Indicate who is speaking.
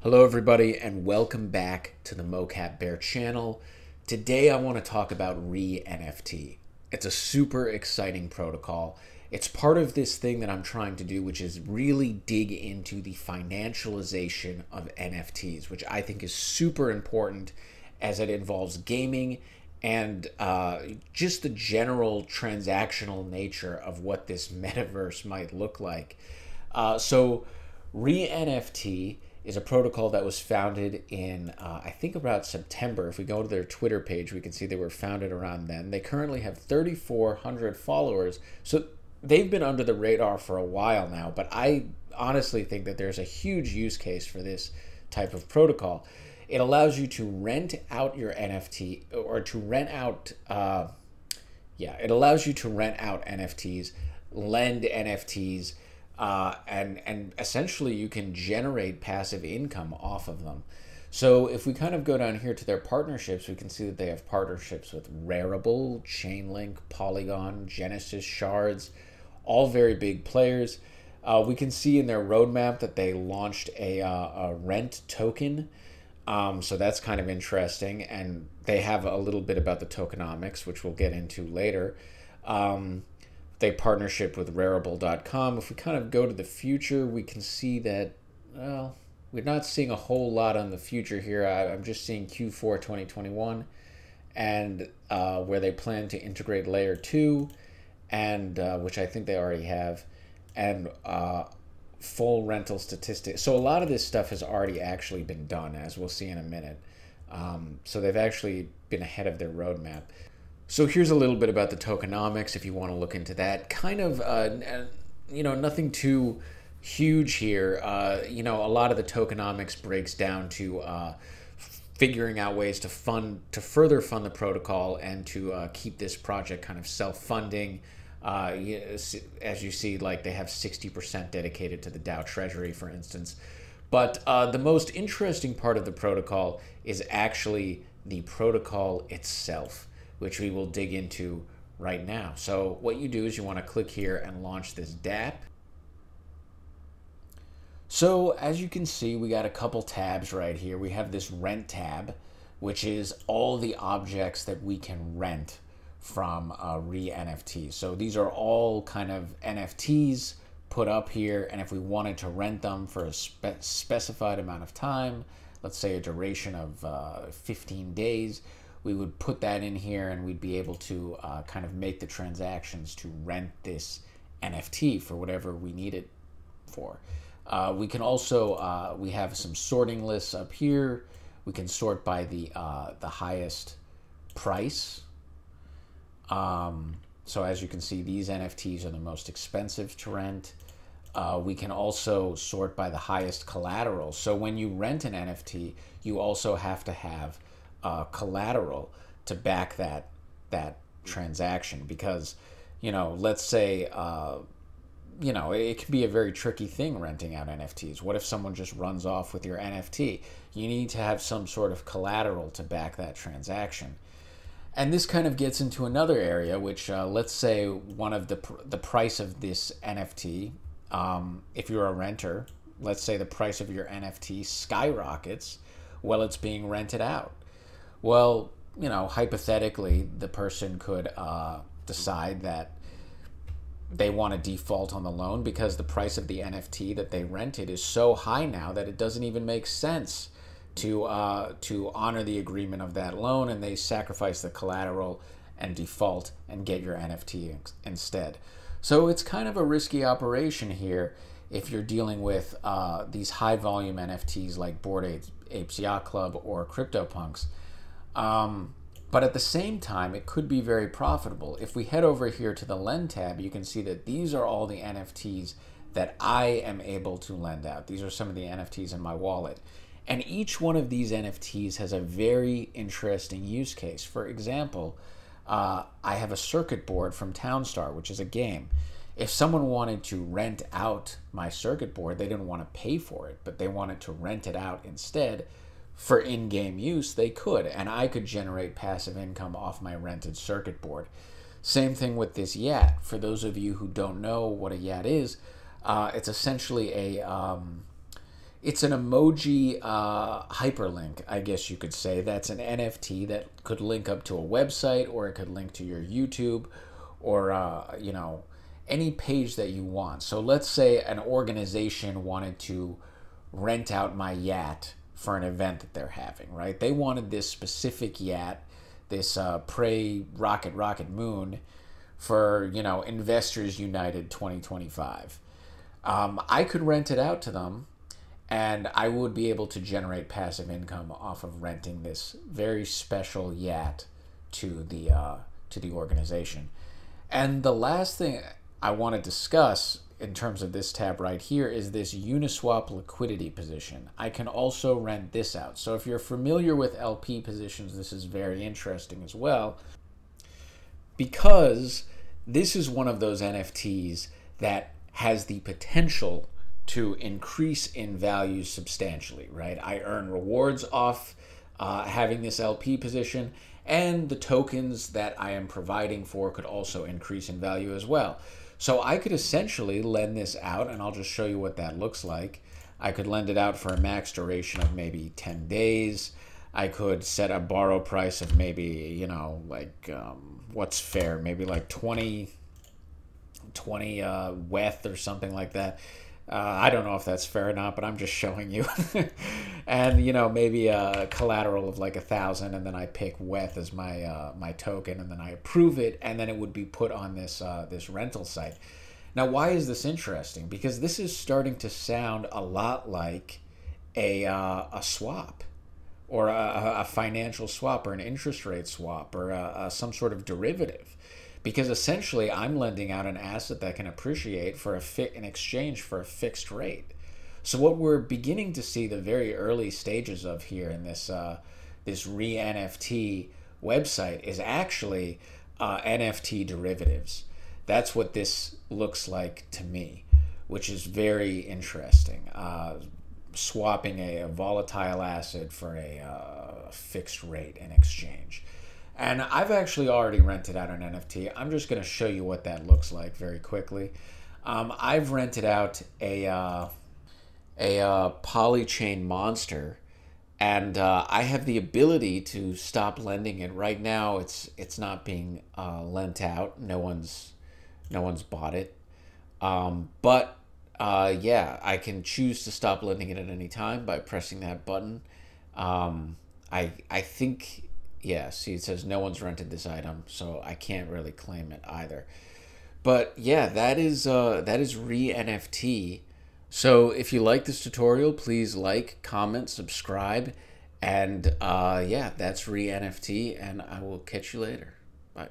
Speaker 1: Hello everybody and welcome back to the Mocap Bear channel. Today I want to talk about Re-NFT. It's a super exciting protocol. It's part of this thing that I'm trying to do, which is really dig into the financialization of NFTs, which I think is super important as it involves gaming and just the general transactional nature of what this metaverse might look like. So Re-NFT is a protocol that was founded in, I think, about September. If we go to their Twitter page, we can see they were founded around then. They currently have 3,400 followers. So they've been under the radar for a while now, but I honestly think that there's a huge use case for this type of protocol. It allows you to rent out your NFT or to rent out, it allows you to rent out NFTs, lend NFTs, and essentially you can generate passive income off of them. So if we kind of go down here to their partnerships, we can see that they have partnerships with Rarible, Chainlink, Polygon, Genesis Shards, all very big players. We can see in their roadmap that they launched a rent token. So that's kind of interesting. And they have a little bit about the tokenomics, which we'll get into later. They partnership with Rarible.com. If we kind of go to the future, we can see that, well, we're not seeing a whole lot on the future here. I'm just seeing Q4 2021 and where they plan to integrate layer 2, and which I think they already have, and full rental statistics. So a lot of this stuff has already actually been done, as we'll see in a minute. So they've actually been ahead of their roadmap. So here's a little bit about the tokenomics if you want to look into that. Kind of, nothing too huge here. A lot of the tokenomics breaks down to figuring out ways to further fund the protocol and to keep this project kind of self-funding. As you see, like they have 60% dedicated to the DAO treasury, for instance. But the most interesting part of the protocol is actually the protocol itself, which we will dig into right now. So what you do is you want to click here and launch this dApp. So as you can see, we got a couple tabs right here. We have this rent tab, which is all the objects that we can rent from Re-NFT. So these are all kind of NFTs put up here, and if we wanted to rent them for a specified amount of time, let's say a duration of 15 days, we would put that in here and we'd be able to kind of make the transactions to rent this NFT for whatever we need it for. We can also, we have some sorting lists up here. We can sort by the highest price. So as you can see, these NFTs are the most expensive to rent. We can also sort by the highest collateral. So when you rent an NFT, you also have to have collateral to back that transaction, because let's say it can be a very tricky thing renting out NFTs. What if someone just runs off with your NFT? You need to have some sort of collateral to back that transaction. And this kind of gets into another area, which let's say one of the price of this NFT, if you're a renter, let's say the price of your NFT skyrockets while it's being rented out. Well, hypothetically, the person could decide that they want to default on the loan because the price of the NFT that they rented is so high now that it doesn't even make sense to honor the agreement of that loan, and they sacrifice the collateral and default and get your NFT instead. So it's kind of a risky operation here if you're dealing with these high volume NFTs like Bored Apes Yacht Club or CryptoPunks. But at the same time, it could be very profitable. If we head over here to the Lend tab, you can see that these are all the NFTs that I am able to lend out. These are some of the NFTs in my wallet. And each one of these NFTs has a very interesting use case. For example, I have a circuit board from Townstar, which is a game. If someone wanted to rent out my circuit board, they didn't want to pay for it, but they wanted to rent it out instead for in-game use, they could, and I could generate passive income off my rented circuit board. Same thing with this YAT. For those of you who don't know what a YAT is, it's essentially It's an emoji hyperlink, I guess you could say. That's an NFT that could link up to a website, or it could link to your YouTube, or any page that you want. So let's say an organization wanted to rent out my yacht for an event that they're having, right? They wanted this specific yacht, this Prey Rocket Moon, for Investors United 2025. I could rent it out to them, and I would be able to generate passive income off of renting this very special yacht to the organization. And the last thing I want to discuss in terms of this tab right here is this Uniswap liquidity position. I can also rent this out. So if you're familiar with LP positions, this is very interesting as well, because this is one of those NFTs that has the potential to increase in value substantially, right? I earn rewards off having this LP position, and the tokens that I am providing for could also increase in value as well. So I could essentially lend this out, and I'll just show you what that looks like. I could lend it out for a max duration of maybe 10 days. I could set a borrow price of maybe, what's fair? Maybe like 20 WETH or something like that. I don't know if that's fair or not, but I'm just showing you. And maybe a collateral of like 1,000, and then I pick WETH as my token, and then I approve it, and then it would be put on this rental site. Now, why is this interesting? Because this is starting to sound a lot like a swap, or a financial swap, or an interest rate swap, or some sort of derivative. Because essentially I'm lending out an asset that can appreciate in exchange for a fixed rate. So what we're beginning to see the very early stages of here in this ReNFT website is actually NFT derivatives. That's what this looks like to me, which is very interesting. Swapping a volatile asset for a fixed rate in exchange. And I've actually already rented out an NFT. I'm just going to show you what that looks like very quickly. I've rented out a Polychain Monster, and I have the ability to stop lending it. Right now, it's not being lent out. No one's bought it. But I can choose to stop lending it at any time by pressing that button. I think. Yeah, see, it says no one's rented this item, so I can't really claim it either. But yeah, that is ReNFT. So if you like this tutorial, please like, comment, subscribe, and that's ReNFT, and I will catch you later. Bye.